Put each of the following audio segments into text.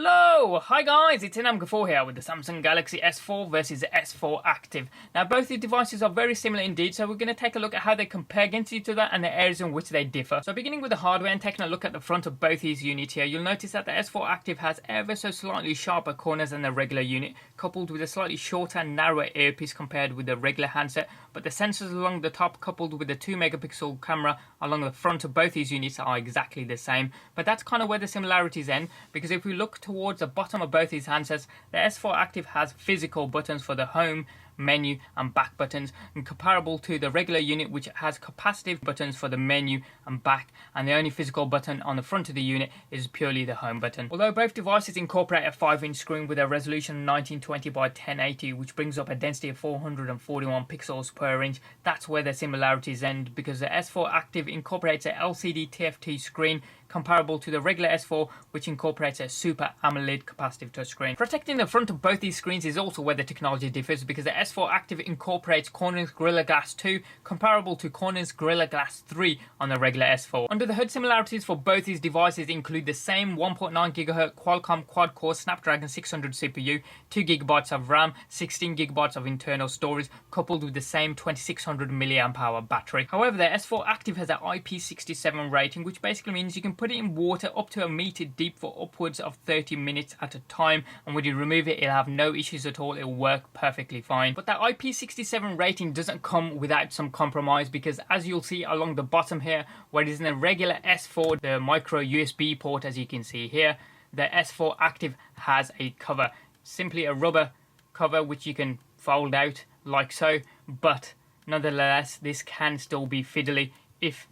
Hello! Hi guys, it's Inam4 here with the Samsung Galaxy S4 versus the S4 Active. Now both these devices are very similar indeed, so we're going to take a look at how they compare against each other and the areas in which they differ. So beginning with the hardware and taking a look at the front of both these units here, you'll notice that the S4 Active has ever so slightly sharper corners than the regular unit, coupled with a slightly shorter and narrower earpiece compared with the regular handset, but the sensors along the top coupled with the 2 megapixel camera along the front of both these units are exactly the same. But that's kind of where the similarities end, because if we look towards the bottom of both these handsets, the S4 Active has physical buttons for the home, menu and back buttons, and comparable to the regular unit which has capacitive buttons for the menu and back, and the only physical button on the front of the unit is purely the home button. Although both devices incorporate a 5-inch screen with a resolution of 1920 by 1080, which brings up a density of 441 pixels per inch, that's where the similarities end, because the S4 Active incorporates a LCD TFT screen comparable to the regular S4, which incorporates a Super AMOLED capacitive touchscreen. Protecting the front of both these screens is also where the technology differs, because the S4 Active incorporates Corning's Gorilla Glass 2, comparable to Corning's Gorilla Glass 3 on the regular S4. Under the hood, similarities for both these devices include the same 1.9 GHz Qualcomm quad-core Snapdragon 600 CPU, 2 GB of RAM, 16 GB of internal storage, coupled with the same 2600 mAh battery. However, the S4 Active has an IP67 rating, which basically means you can put it in water up to a meter deep for upwards of 30 minutes at a time, and when you remove it, it'll have no issues at all. It'll work perfectly fine. But that IP67 rating doesn't come without some compromise, because as you'll see along the bottom here, where it is in the regular S4, the micro USB port, as you can see here, the S4 Active has a cover, simply a rubber cover which you can fold out like so, but nonetheless this can still be fiddly if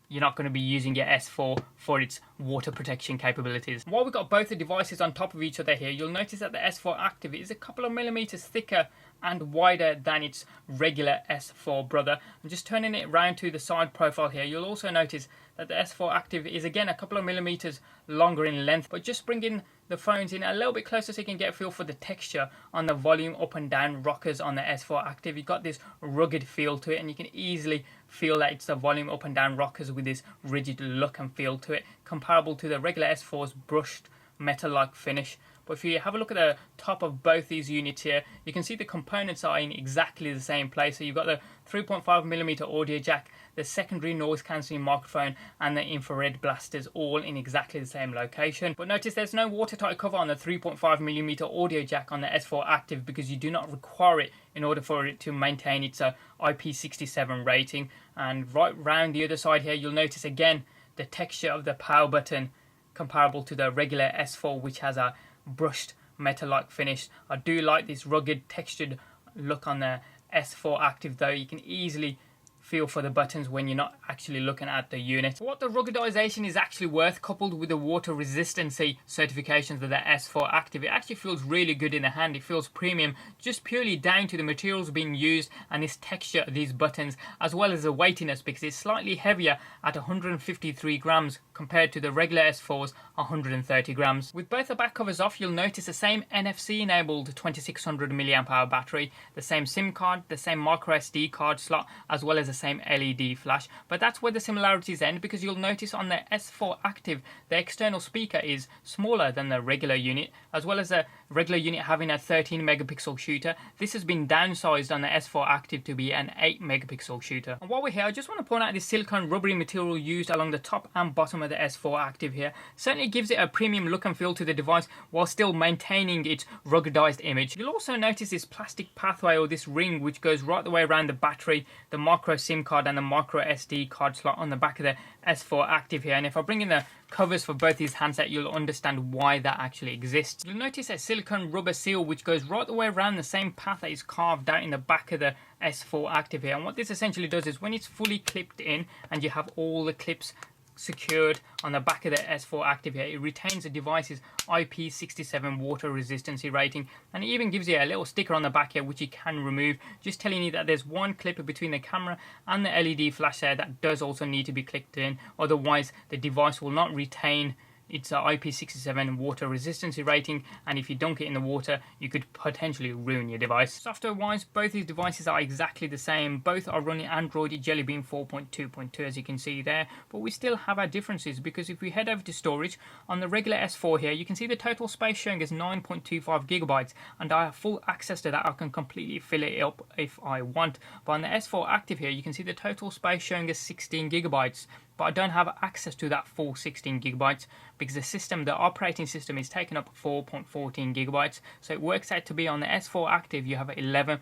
you're not going to be using your S4 for its water protection capabilities. While we've got both the devices on top of each other here, you'll notice that the S4 Active is a couple of millimeters thicker and wider than its regular S4 brother. I'm just turning it around to the side profile here. You'll also notice that the S4 Active is again a couple of millimeters longer in length, but just bringing the phones in a little bit closer so you can get a feel for the texture on the volume up and down rockers on the S4 Active. You've got this rugged feel to it, and you can easily feel that it's the volume up and down rockers with this rigid look and feel to it, comparable to the regular S4's brushed metal-like finish. But if you have a look at the top of both these units here, you can see the components are in exactly the same place. So you've got the 3.5mm audio jack, the secondary noise cancelling microphone, and the infrared blasters all in exactly the same location. But notice there's no watertight cover on the 3.5mm audio jack on the S4 Active, because you do not require it in order for it to maintain its IP67 rating. And right round the other side here, you'll notice again the texture of the power button comparable to the regular S4, which has a brushed metal-like finish. I do like this rugged textured look on the S4 Active though. You can easily feel for the buttons when you're not actually looking at the unit. What the ruggedization is actually worth, coupled with the water resistancy certifications of the S4 Active, it actually feels really good in the hand. It feels premium, just purely down to the materials being used and this texture of these buttons, as well as the weightiness, because it's slightly heavier at 153 grams compared to the regular S4's 130 grams. With both the back covers off, you'll notice the same NFC enabled 2600 mAh battery, the same SIM card, the same micro SD card slot, as well as the same LED flash. But that's where the similarities end, because you'll notice on the S4 Active the external speaker is smaller than the regular unit, as well as the regular unit having a 13 megapixel shooter. This has been downsized on the S4 Active to be an 8 megapixel shooter. And while we're here, I just want to point out this silicone rubbery material used along the top and bottom of the S4 Active here. Certainly gives it a premium look and feel to the device while still maintaining its ruggedized image. You'll also notice this plastic pathway, or this ring, which goes right the way around the battery, the micro SIM card and the micro SD card slot on the back of the S4 Active here. And if I bring in the covers for both these handsets, you'll understand why that actually exists. You'll notice a silicone rubber seal which goes right the way around the same path that is carved out in the back of the S4 Active here. And what this essentially does is, when it's fully clipped in and you have all the clips secured on the back of the S4 Active here, it retains the device's IP67 water resistancy rating, and it even gives you a little sticker on the back here which you can remove, just telling you that there's one clip between the camera and the LED flash there that does also need to be clicked in, otherwise the device will not retain It's an IP67 water resistance rating, and if you dunk it in the water, you could potentially ruin your device. Software-wise, both these devices are exactly the same. Both are running Android Jelly Bean 4.2.2, as you can see there, but we still have our differences, because if we head over to storage, on the regular S4 here, you can see the total space showing as 9.25 gigabytes, and I have full access to that. I can completely fill it up if I want. But on the S4 Active here, you can see the total space showing as 16 gigabytes. But I don't have access to that full 16 gigabytes because the operating system is taking up 4.14 gigabytes. So it works out to be on the S4 Active, you have 11.2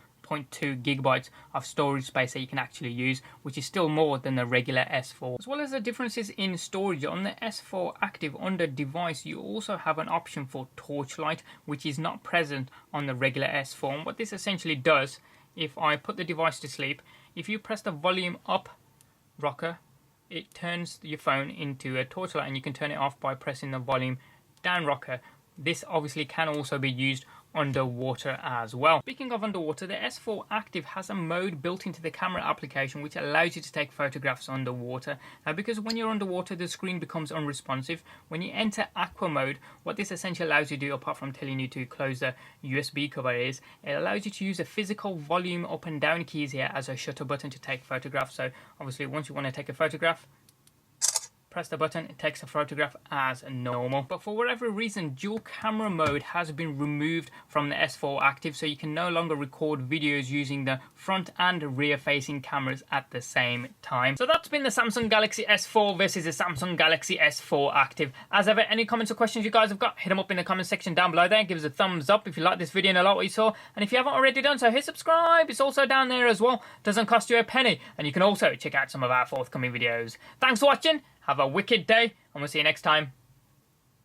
gigabytes of storage space that you can actually use, which is still more than the regular S4. As well as the differences in storage, on the S4 Active under device, you also have an option for torchlight, which is not present on the regular S4. And what this essentially does, if I put the device to sleep, if you press the volume up rocker, it turns your phone into a torchlight, and you can turn it off by pressing the volume down rocker. This obviously can also be used underwater as well. Speaking of underwater, the S4 Active has a mode built into the camera application which allows you to take photographs underwater. Now, because when you're underwater, the screen becomes unresponsive. When you enter aqua mode, what this essentially allows you to do, apart from telling you to close the USB cover, is it allows you to use the physical volume up and down keys here as a shutter button to take photographs. So obviously, once you want to take a photograph, press the button, it takes a photograph as normal. But for whatever reason, dual camera mode has been removed from the S4 Active, so you can no longer record videos using the front and rear facing cameras at the same time. So that's been the Samsung Galaxy S4 versus the Samsung Galaxy S4 Active. As ever, any comments or questions you guys have got, hit them up in the comment section down below there. Give us a thumbs up if you like this video and a lot what you saw. And if you haven't already done so, hit subscribe. It's also down there as well. Doesn't cost you a penny. And you can also check out some of our forthcoming videos. Thanks for watching. Have a wicked day, and we'll see you next time.